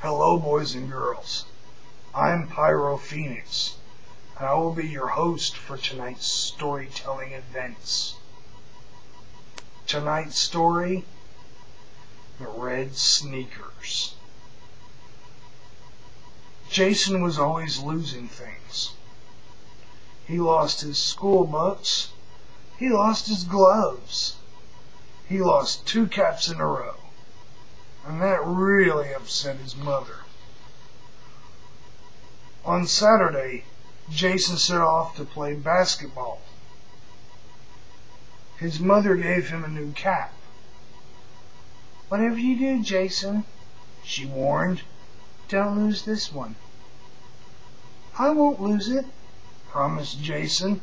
Hello, boys and girls. I'm Pirophoenix, and I will be your host for tonight's storytelling events. Tonight's story, The Red Sneakers. Jason was always losing things. He lost his school books. He lost his gloves. He lost 2 caps in a row. And that really upset his mother. On Saturday, Jason set off to play basketball. His mother gave him a new cap. "Whatever you do, Jason," she warned, "don't lose this one." "I won't lose it," promised Jason.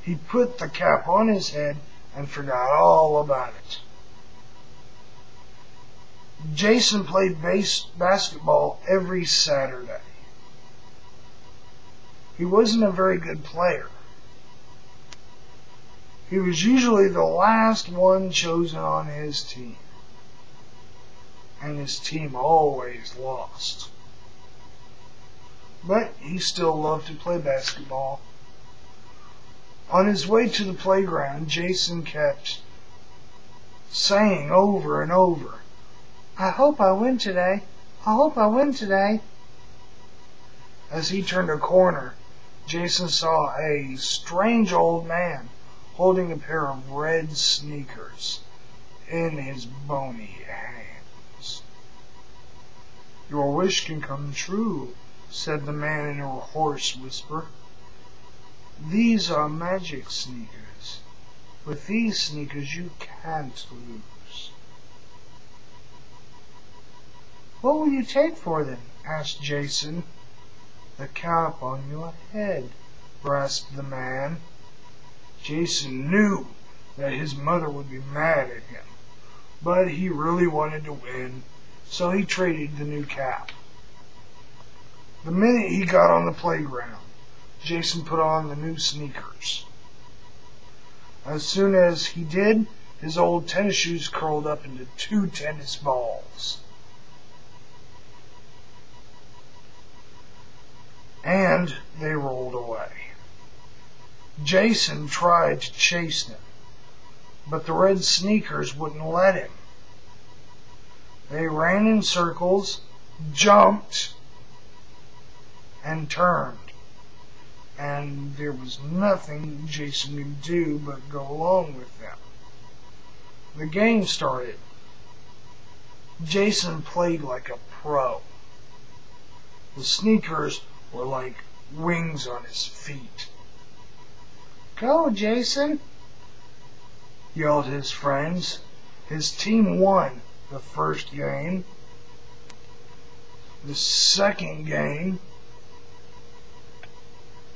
He put the cap on his head and forgot all about it. Jason played basketball every Saturday. He wasn't a very good player. He was usually the last one chosen on his team. And his team always lost. But he still loved to play basketball. On his way to the playground, Jason kept saying over and over, "I hope I win today. I hope I win today." As he turned a corner, Jason saw a strange old man holding a pair of red sneakers in his bony hands. "Your wish can come true," said the man in a hoarse whisper. "These are magic sneakers. With these sneakers you can't lose." "What will you take for them?" asked Jason. "The cap on your head," rasped the man. Jason knew that his mother would be mad at him, but he really wanted to win, so he traded the new cap. The minute he got on the playground, Jason put on the new sneakers. As soon as he did, his old tennis shoes curled up into 2 tennis balls. And they rolled away. Jason tried to chase them, but the red sneakers wouldn't let him. They ran in circles, jumped, and turned, and there was nothing Jason could do but go along with them. The game started. Jason played like a pro. The sneakers were like wings on his feet. "Go, Jason!" yelled his friends. His team won the first game, the second game,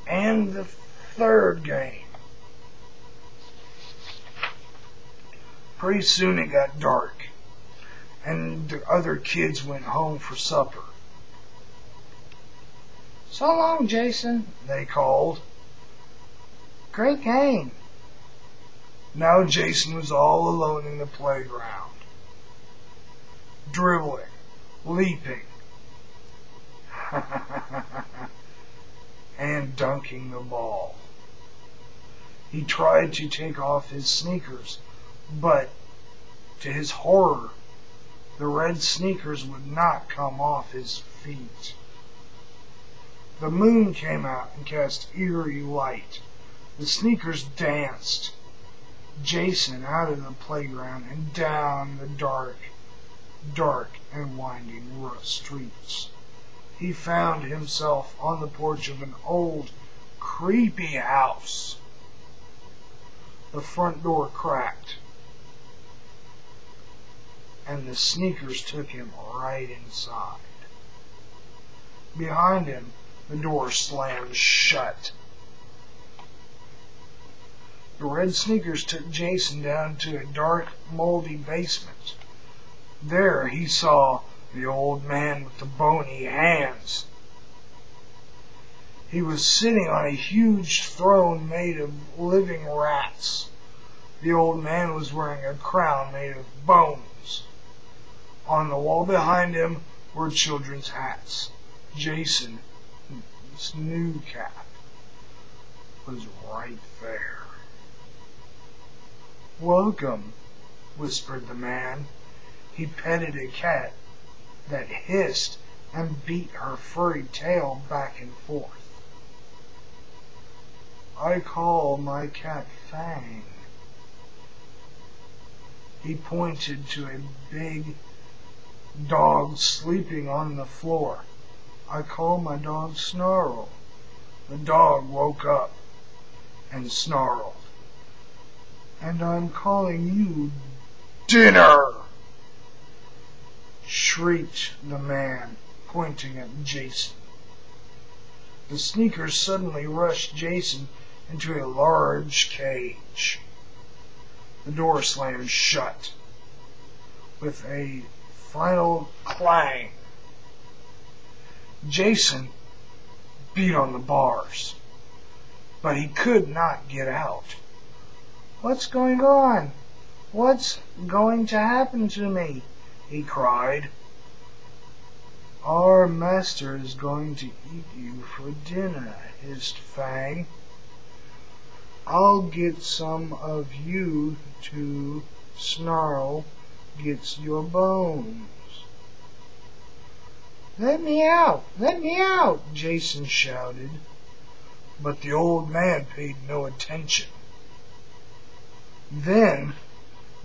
and the third game. Pretty soon it got dark, and the other kids went home for supper. "So long, Jason," they called. "Great game." Now Jason was all alone in the playground, dribbling, leaping, and dunking the ball. He tried to take off his sneakers, but to his horror, the red sneakers would not come off his feet. The moon came out and cast eerie light. The sneakers danced Jason out of the playground and down the dark and winding streets. He found himself on the porch of an old, creepy house. The front door cracked, and the sneakers took him right inside. Behind him, the door slammed shut. The red sneakers took Jason down to a dark, moldy basement. There he saw the old man with the bony hands. He was sitting on a huge throne made of living rats. The old man was wearing a crown made of bones. On the wall behind him were children's hats. Jason's new cap was right there. "Welcome," whispered the man. He petted a cat that hissed and beat her furry tail back and forth. "I call my cat Fang." He pointed to a big dog sleeping on the floor. "I call my dog Snarl." The dog woke up and snarled. "And I'm calling you Dinner!" shrieked the man, pointing at Jason. The sneakers suddenly rushed Jason into a large cage. The door slammed shut with a final clang. Jason beat on the bars, but he could not get out. "What's going on? What's going to happen to me?" he cried. "Our master is going to eat you for dinner," hissed Fang. "I'll get some of you too. Snarl gets your bones." "Let me out! Let me out!" Jason shouted, but the old man paid no attention. Then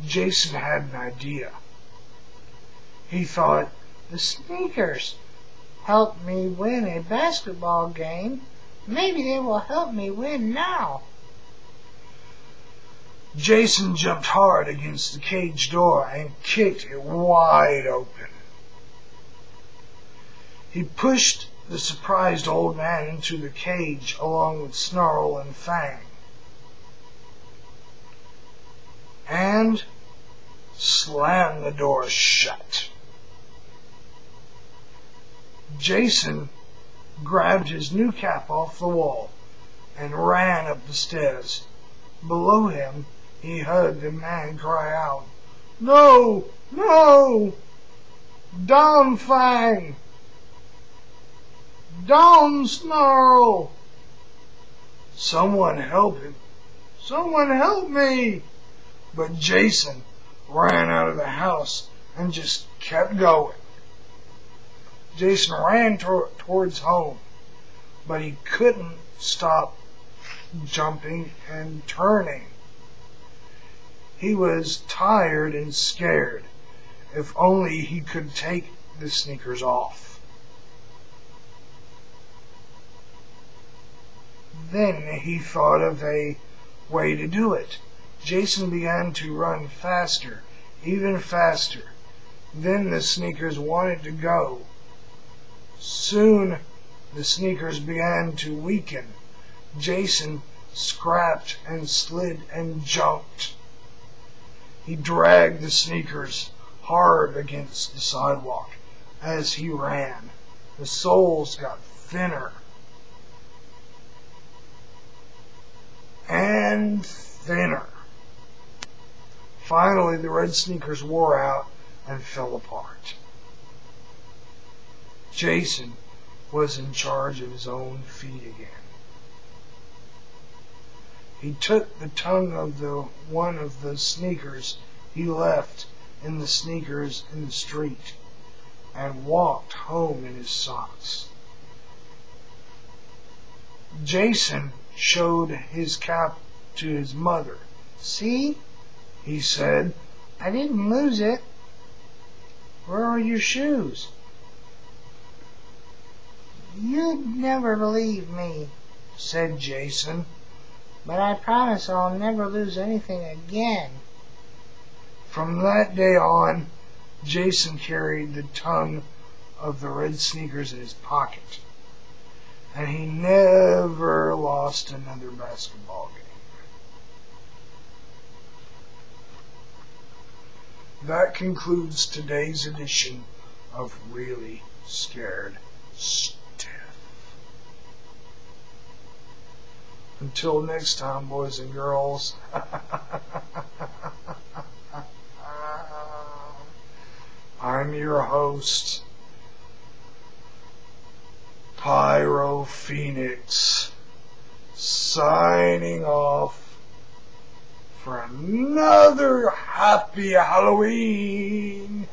Jason had an idea. He thought, "The sneakers helped me win a basketball game. Maybe they will help me win now." Jason jumped hard against the cage door and kicked it wide open. He pushed the surprised old man into the cage along with Snarl and Fang, and slammed the door shut. Jason grabbed his new cap off the wall and ran up the stairs. Below him, he heard the man cry out, "No! No! Down, Fang! Down, Snarl! Someone help him! Someone help me!" But Jason ran out of the house and just kept going. Jason ran towards home, but he couldn't stop jumping and turning. He was tired and scared. If only he could take the sneakers off. Then he thought of a way to do it. Jason began to run faster, even faster. Then the sneakers wanted to go. Soon the sneakers began to weaken. Jason scrapped and slid and jumped. He dragged the sneakers hard against the sidewalk as he ran. The soles got thinner and thinner. Finally, the red sneakers wore out and fell apart. Jason was in charge of his own feet again. He took the tongue of one of the sneakers he left in the sneakers in the street and walked home in his socks. Jason showed his cap to his mother. "See," he said, "I didn't lose it. Where are your shoes?" "You'd never believe me," said Jason, "but I promise I'll never lose anything again." From that day on, Jason carried the tongue of the red sneakers in his pocket, and he never lost another basketball game. That concludes today's edition of Really Scared Stiff. Until next time, boys and girls, I'm your host, Pirophoenix, signing off for another happy Halloween.